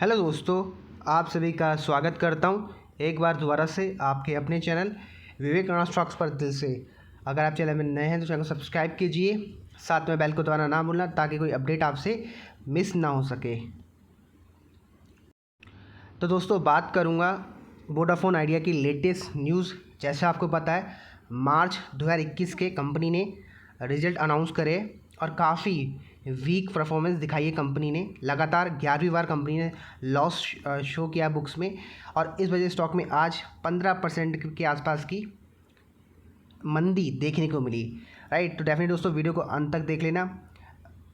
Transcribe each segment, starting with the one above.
Hello दोस्तों, आप सभी का स्वागत करता हूं एक बार दोबारा से आपके अपने चैनल विवेकानंद स्टॉक्स पर दिल से। अगर आप चैनल में नए हैं तो चैनल को सब्सक्राइब कीजिए, साथ में बेल को दबाना ना भूलना ताकि कोई अपडेट आपसे मिस ना हो सके। तो दोस्तों बात करूंगा वोडाफोन आइडिया की लेटेस्ट न्यूज़। जैसे आपको पता है मार्च 2021 के कंपनी ने रिजल्ट अनाउंस करे और काफ़ी वीक परफॉर्मेंस दिखाई है कंपनी ने। लगातार 11वीं बार कंपनी ने लॉस शो किया बुक्स में और इस वजह से स्टॉक में आज 15% के आसपास की मंदी देखने को मिली। राइट, तो डेफिनेटली दोस्तों वीडियो को अंत तक देख लेना।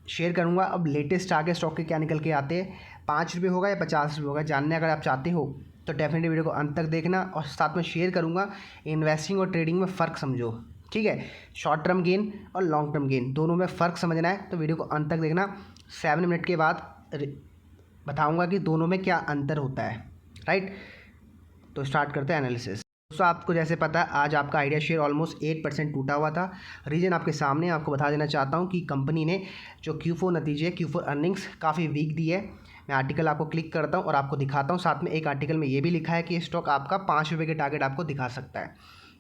शेयर करूंगा अब लेटेस्ट आगे स्टॉक के क्या निकल के आते हैं, 5 रुपये होगा या 50 रुपये होगा, जानने अगर आप चाहते हो तो डेफिनेटली वीडियो को अंत तक देखना। और साथ में शेयर करूंगा इन्वेस्टिंग और ट्रेडिंग में फ़र्क समझो, ठीक है। शॉर्ट टर्म गेन और लॉन्ग टर्म गेन दोनों में फ़र्क समझना है तो वीडियो को अंत तक देखना। 7 मिनट के बाद बताऊंगा कि दोनों में क्या अंतर होता है। राइट, तो स्टार्ट करते हैं एनालिसिस। दोस्तों आपको जैसे पता है आज आपका आइडिया शेयर ऑलमोस्ट 8% टूटा हुआ था। रीज़न आपके सामने आपको बता देना चाहता हूँ कि कंपनी ने जो Q4 नतीजे Q4 अर्निंग्स काफ़ी वीक दी है। मैं आर्टिकल आपको क्लिक करता हूँ और आपको दिखाता हूँ। साथ में एक आर्टिकल में ये भी लिखा है कि स्टॉक आपका 5 रुपये के टारगेट आपको दिखा सकता है।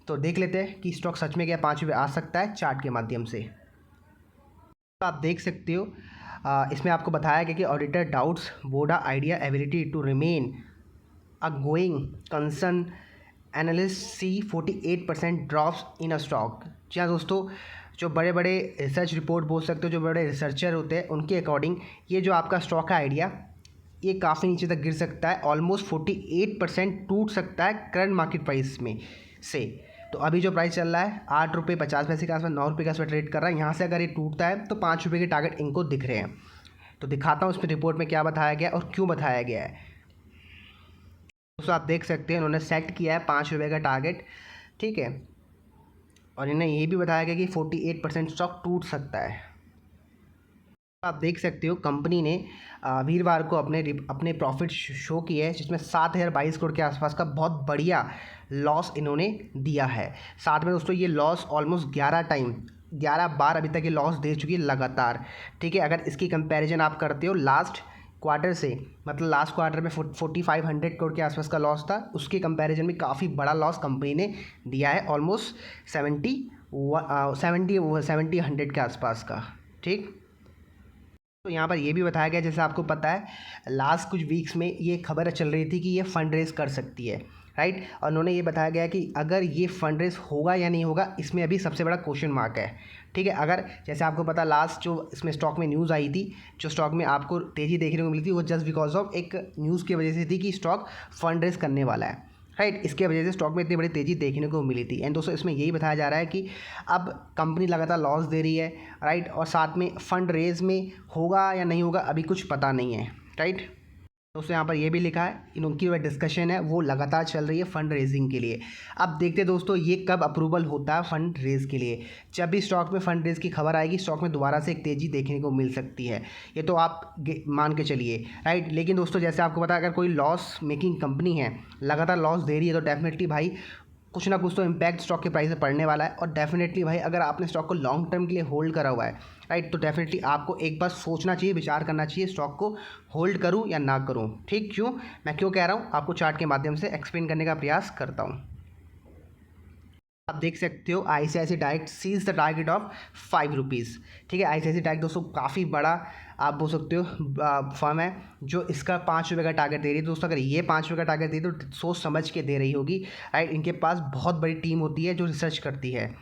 तो देख लेते हैं कि स्टॉक सच में क्या 5 रुपये आ सकता है चार्ट के माध्यम से। तो आप देख सकते हो इसमें आपको बताया गया कि auditor doubts Voda Idea ability to remain a going concern, analyst see 48% drops in a stock. जी हाँ दोस्तों, जो बड़े बड़े रिसर्च रिपोर्ट बोल सकते हो, जो बड़े रिसर्चर होते हैं उनके अकॉर्डिंग ये जो आपका स्टॉक है आइडिया ये काफ़ी नीचे तक गिर सकता है। ऑलमोस्ट 48% टूट सकता है करंट मार्केट प्राइस में से। तो अभी जो प्राइस चल रहा है 8 रुपये 50 पैसे के आसपास, 9 रुपये के आसपास ट्रेड कर रहा है। यहाँ से अगर ये टूटता है तो 5 रुपये के टारगेट इनको दिख रहे हैं। तो दिखाता हूँ इसमें रिपोर्ट में क्या बताया गया और क्यों बताया गया है। दोस्तों आप देख सकते हैं इन्होंने सेट किया है 5 रुपये का टारगेट, ठीक है। और इन्हें ये भी बताया गया कि 48% स्टॉक टूट सकता है। आप देख सकते हो कंपनी ने वीरवार को अपने प्रॉफिट शो किए है जिसमें 7,022 करोड़ के आसपास का बहुत बढ़िया लॉस इन्होंने दिया है। साथ में दोस्तों ये लॉस ऑलमोस्ट 11 बार अभी तक ये लॉस दे चुकी है लगातार, ठीक है। अगर इसकी कंपैरिजन आप करते हो लास्ट क्वार्टर से, मतलब लास्ट क्वार्टर में 4,500 करोड़ के आसपास का लॉस था, उसके कंपैरिजन में काफ़ी बड़ा लॉस कंपनी ने दिया है, ऑलमोस्ट 70-100 के आसपास का, ठीक। तो यहाँ पर ये भी बताया गया, जैसे आपको पता है लास्ट कुछ वीक्स में ये खबर चल रही थी कि ये फंड रेज कर सकती है, राइट। और उन्होंने ये बताया गया कि अगर ये फंड रेज होगा या नहीं होगा इसमें अभी सबसे बड़ा क्वेश्चन मार्क है, ठीक है। अगर जैसे आपको पता लास्ट जो इसमें स्टॉक में न्यूज़ आई थी, जो स्टॉक में आपको तेज़ी देखने को मिली थी वो जस्ट बिकॉज ऑफ एक न्यूज़ की वजह से थी कि स्टॉक फंड रेज करने वाला है, राइट। इसके वजह से स्टॉक में इतनी बड़ी तेज़ी देखने को मिली थी। एंड दोस्तों इसमें यही बताया जा रहा है कि अब कंपनी लगातार लॉस दे रही है, राइट। और साथ में फंड रेज में होगा या नहीं होगा अभी कुछ पता नहीं है, राइट। दोस्तों यहाँ पर ये भी लिखा है इनकी जो डिस्कशन है वो लगातार चल रही है फंड रेजिंग के लिए। अब देखते हैं दोस्तों ये कब अप्रूवल होता है फंड रेज के लिए। जब भी स्टॉक में फंड रेज की खबर आएगी स्टॉक में दोबारा से एक तेज़ी देखने को मिल सकती है, ये तो आप मान के चलिए, राइट। लेकिन दोस्तों जैसे आपको पता है अगर कोई लॉस मेकिंग कंपनी है लगातार लॉस दे रही है तो डेफिनेटली भाई कुछ ना कुछ तो इम्पैक्ट स्टॉक के प्राइस में पड़ने वाला है। और डेफिनेटली भाई अगर आपने स्टॉक को लॉन्ग टर्म के लिए होल्ड करा हुआ है, राइट, तो डेफिनेटली आपको एक बार सोचना चाहिए, विचार करना चाहिए स्टॉक को होल्ड करूं या ना करूं, ठीक। मैं क्यों कह रहा हूं आपको चार्ट के माध्यम से एक्सप्लेन करने का प्रयास करता हूं। आप देख सकते हो ICICI direct sees the target of 5 rupees, ठीक है। ICICI डायरेक्ट दोस्तों काफ़ी बड़ा आप बोल सकते हो फर्म है जो इसका 5 रुपये का टारगेट दे रही है। दोस्तों अगर ये 5 रुपये का टारगेट दे तो सोच समझ के दे रही होगी, राइट। इनके पास बहुत बड़ी टीम होती है जो रिसर्च करती है।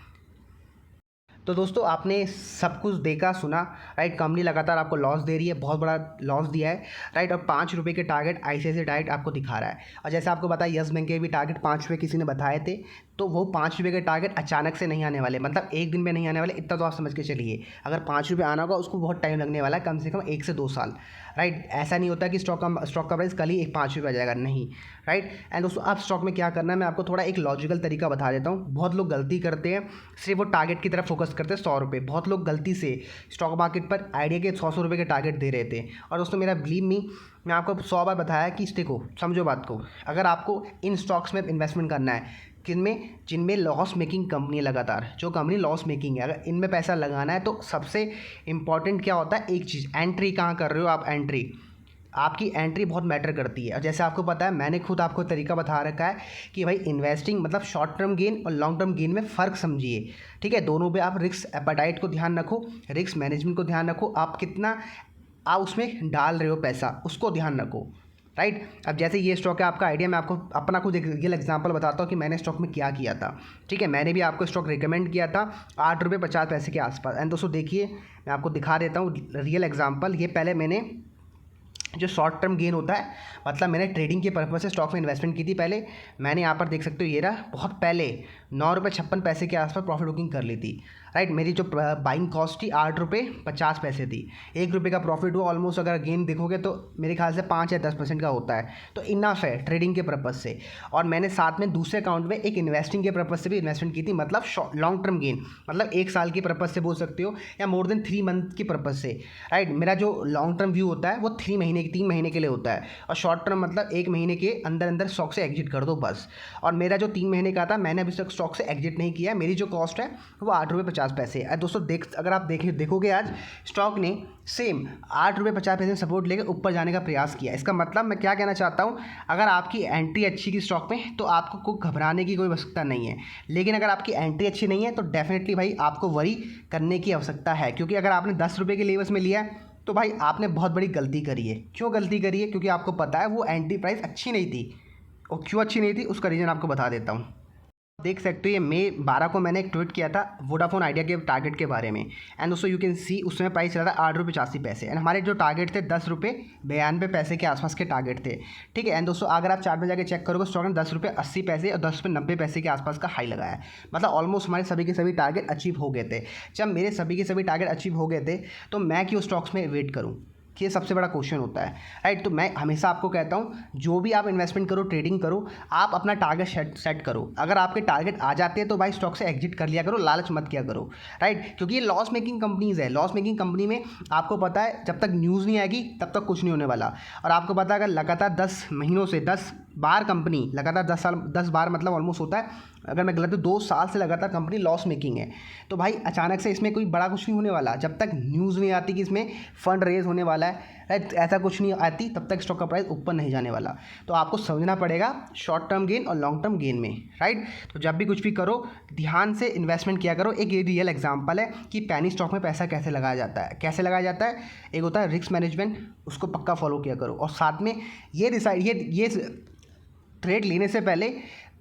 तो दोस्तों आपने सब कुछ देखा सुना, राइट। कंपनी लगातार आपको लॉस दे रही है, बहुत बड़ा लॉस दिया है, राइट। और 5 रुपये के टारगेट ICICI डायरेक्ट आपको दिखा रहा है। और जैसे आपको पता है यस बैंक के भी टारगेट 5 रुपये किसी ने बताए थे, तो वो 5 रुपये के टारगेट अचानक से नहीं आने वाले, मतलब एक दिन में नहीं आने वाले, इतना तो आप समझ के चलिए। अगर 5 रुपये आना होगा उसको बहुत टाइम लगने वाला है, कम से कम 1 से 2 साल, राइट। ऐसा नहीं होता कि स्टॉक का प्राइस कल ही 5 रुपये आ जाएगा, नहीं, राइट। एंड दोस्तों अब स्टॉक में क्या करना है मैं आपको थोड़ा एक लॉजिकल तरीका बता देता हूँ। बहुत लोग गलती करते हैं, सिर्फ वो टारगेट की तरफ फोकस करते हैं 100 रुपये। बहुत लोग गलती से स्टॉक मार्केट पर आइडिया के 100 रुपये के टारगेट दे रहे थे। और दोस्तों मेरा बिलीव मी, मैं आपको 100 बार बताया कि देखो समझो बात को, अगर आपको इन स्टॉक्स में इन्वेस्टमेंट करना है जिनमें लॉस मेकिंग कंपनी है, लगातार जो कंपनी लॉस मेकिंग है, अगर इनमें पैसा लगाना है तो सबसे इंपॉर्टेंट क्या होता है, एक चीज़, एंट्री कहाँ कर रहे हो आप। एंट्री आपकी एंट्री बहुत मैटर करती है। और जैसे आपको पता है, मैंने खुद आपको तरीका बता रखा है कि भाई इन्वेस्टिंग मतलब शॉर्ट टर्म गेन और लॉन्ग टर्म गेन में फ़र्क समझिए, ठीक है। दोनों पे आप रिस्क एपेटाइट को ध्यान रखो, रिस्क मैनेजमेंट को ध्यान रखो, आप कितना आप उसमें डाल रहे हो पैसा उसको ध्यान रखो, राइट। अब जैसे ये स्टॉक है आपका आइडिया, मैं आपको अपना कुछ एक रियल एग्जांपल बताता हूँ कि मैंने स्टॉक में क्या किया था, ठीक है। मैंने भी आपको स्टॉक रिकमेंड किया था 8 रुपये 50 पैसे के आसपास। एंड दोस्तों देखिए, मैं आपको दिखा देता हूँ रियल एग्जांपल। ये पहले मैंने जो शॉर्ट टर्म गेन होता है, मतलब मैंने ट्रेडिंग के पर्पज़ से स्टॉक में इन्वेस्टमेंट की थी। पहले मैंने यहाँ पर देख सकते हो, ये रहा, बहुत पहले 9 रुपये 56 पैसे के आसपास प्रॉफिट बुकिंग कर ली थी, राइट। मेरी जो बाइंग कॉस्ट थी 8 रुपये 50 पैसे थी। 1 रुपये का प्रॉफिट हुआ ऑलमोस्ट, अगर गेन देखोगे तो मेरे ख्याल से 5 या 10% का होता है, तो इनफ है ट्रेडिंग के पर्पज़ से। और मैंने साथ में दूसरे अकाउंट में एक इन्वेस्टिंग के पर्पज़ से भी इन्वेस्टमेंट की थी, मतलब लॉन्ग टर्म गेन, मतलब 1 साल के पर्पज़ से बोल सकते हो या मोर देन 3 मंथ के पर्पज़ से, राइट। मेरा जो लॉन्ग टर्म व्यू होता है वो 3 महीने के लिए होता है, और शॉर्ट टर्म मतलब 1 महीने के अंदर अंदर स्टॉक से एग्जिट कर दो बस। और मेरा जो 3 महीने का था, मैंने अभी तक स्टॉक से एग्जिट नहीं किया। मेरी जो कॉस्ट है वो 8 रुपये 50 पैसे है। दोस्तों अगर आप देखोगे आज स्टॉक ने सेम 8 रुपये 50 पैसे में सपोर्ट लेकर ऊपर जाने का प्रयास किया। इसका मतलब मैं क्या कहना चाहता हूँ, अगर आपकी एंट्री अच्छी की स्टॉक में तो आपको घबराने की कोई आवश्यकता नहीं है। लेकिन अगर आपकी एंट्री अच्छी नहीं है तो डेफिनेटली भाई आपको वरी करने की आवश्यकता है, क्योंकि अगर आपने 10 रुपये के लेवल्स में लिया है तो भाई आपने बहुत बड़ी गलती करी है। क्यों गलती करी है? क्योंकि आपको पता है वो एंट्री प्राइस अच्छी नहीं थी। और क्यों अच्छी नहीं थी उसका रीज़न आपको बता देता हूँ। देख सकते हो, ये मई 12 को मैंने एक ट्वीट किया था वोडाफोन आइडिया के टारगेट के बारे में। एंड दोस्तों यू कैन सी उसमें प्राइस चला था 8 रुपये 85 पैसे। एंड हमारे जो टारगेट थे 10 रुपये 92 पैसे के आसपास के टारगेट थे, ठीक है। एंड दोस्तों अगर आप चार्ट में जाकर चेक करोगे, स्टॉक ने 10 रुपये 80 पैसे और 10 रुपये 90 पैसे के आसपास का हाई लगाया है। मतलब ऑलमोस्ट हमारे सभी के सभी टारगेट अचीव हो गए थे। जब मेरे सभी के सभी टारगेट अचीव हो गए थे तो मैं क्यों स्टॉक्स में वेट करूँ, ये सबसे बड़ा क्वेश्चन होता है, राइट। तो मैं हमेशा आपको कहता हूँ, जो भी आप इन्वेस्टमेंट करो, ट्रेडिंग करो, आप अपना टारगेट सेट करो। अगर आपके टारगेट आ जाते हैं तो भाई स्टॉक से एग्जिट कर लिया करो, लालच मत किया करो, राइट। क्योंकि ये लॉस मेकिंग कंपनीज़ है। लॉस मेकिंग कंपनी में आपको पता है जब तक न्यूज़ नहीं आएगी तब तक कुछ नहीं होने वाला। और आपको पता है अगर लगातार 10 महीनों से 10 बार कंपनी लगातार 10 बार मतलब ऑलमोस्ट होता है, अगर मैं गलत हूँ 2 साल से लगातार कंपनी लॉस मेकिंग है, तो भाई अचानक से इसमें कोई बड़ा कुछ नहीं होने वाला। जब तक न्यूज़ नहीं आती कि इसमें फंड रेज होने वाला है, राइट, ऐसा कुछ नहीं आती, तब तक स्टॉक का प्राइस ऊपर नहीं जाने वाला। तो आपको समझना पड़ेगा शॉर्ट टर्म गेन और लॉन्ग टर्म गेन में, राइट। तो जब भी कुछ भी करो ध्यान से इन्वेस्टमेंट किया करो। एक ये रियल एग्जांपल है कि पैनी स्टॉक में पैसा कैसे लगाया जाता है। कैसे लगाया जाता है? एक होता है रिस्क मैनेजमेंट, उसको पक्का फॉलो किया करो। और साथ में ये ट्रेड लेने से पहले,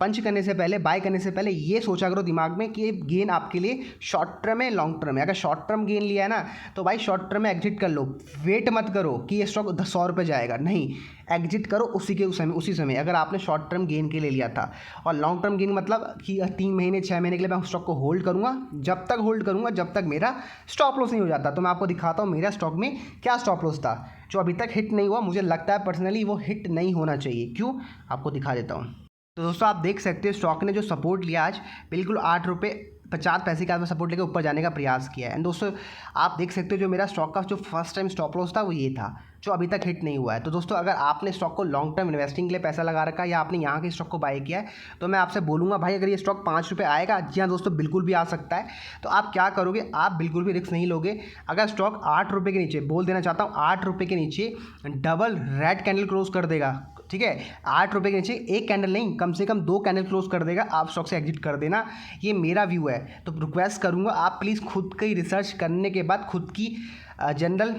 पंच करने से पहले, बाय करने से पहले ये सोचा करो दिमाग में कि ये गेन आपके लिए शॉर्ट टर्म है, लॉन्ग टर्म है। अगर शॉर्ट टर्म गेन लिया है ना तो भाई शॉर्ट टर्म में एग्जिट कर लो। वेट मत करो कि ये स्टॉक 100 रुपये जाएगा, नहीं, एग्जिट करो उसी समय अगर आपने शॉर्ट टर्म गेन के लिए लिया था। और लॉन्ग टर्म गेन मतलब कि 3 महीने 6 महीने के लिए मैं उस स्टॉक को होल्ड करूँगा, जब तक होल्ड करूँगा जब तक मेरा स्टॉप लॉस नहीं हो जाता। तो मैं आपको दिखाता हूँ मेरा स्टॉक में क्या स्टॉप लॉस था जो अभी तक हिट नहीं हुआ। मुझे लगता है पर्सनली वो हिट नहीं होना चाहिए। क्यों, आपको दिखा देता हूँ। तो दोस्तों आप देख सकते हो स्टॉक ने जो सपोर्ट लिया आज बिल्कुल 8 रुपये 50 पैसे का सपोर्ट लेकर ऊपर जाने का प्रयास किया है। एंड दोस्तों आप देख सकते हो जो मेरा स्टॉक का जो फर्स्ट टाइम स्टॉप लॉस था वो ये था जो अभी तक हिट नहीं हुआ है। तो दोस्तों अगर आपने स्टॉक को लॉन्ग टर्म इन्वेस्टिंग के लिए पैसा लगा रखा है या आपने यहाँ के स्टॉक को बाय किया है तो मैं आपसे बोलूँगा भाई अगर ये स्टॉक 5 रुपये आएगा, जी हाँ दोस्तों बिल्कुल भी आ सकता है, तो आप क्या करोगे, आप बिल्कुल भी रिस्क नहीं लोगे। अगर स्टॉक 8 रुपये के नीचे, बोल देना चाहता हूँ 8 रुपये के नीचे डबल रेड कैंडल क्लोज कर देगा, ठीक है, 8 रुपये के नीचे एक कैंडल नहीं कम से कम 2 कैंडल क्लोज कर देगा, आप स्टॉक से एग्जिट कर देना। ये मेरा व्यू है। तो रिक्वेस्ट करूँगा आप प्लीज़ खुद की रिसर्च करने के बाद, खुद की जनरल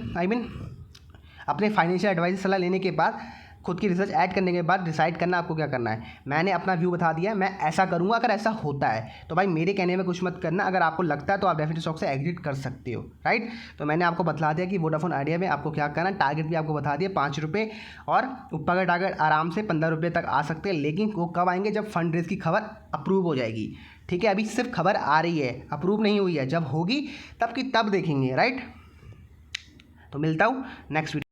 अपने फाइनेंशियल एडवाइस सलाह लेने के बाद, खुद की रिसर्च ऐड करने के बाद डिसाइड करना आपको क्या करना है। मैंने अपना व्यू बता दिया, मैं ऐसा करूँगा। अगर ऐसा होता है तो भाई मेरे कहने में कुछ मत करना। अगर आपको लगता है तो आप डेफिनेटली स्टॉक से एग्जिट कर सकते हो, राइट। तो मैंने आपको बता दिया कि वोडाफोन आइडिया में आपको क्या करना है। टारगेट भी आपको बता दिया 5 रुपये, और ऊपर का टारगेट आराम से 15 रुपये तक आ सकते हैं। लेकिन वो कब आएंगे? जब फंड रेज की खबर अप्रूव हो जाएगी, ठीक है। अभी सिर्फ खबर आ रही है, अप्रूव नहीं हुई है। जब होगी तब की तब देखेंगे, राइट। तो मिलता हूँ नेक्स्ट वीडियो।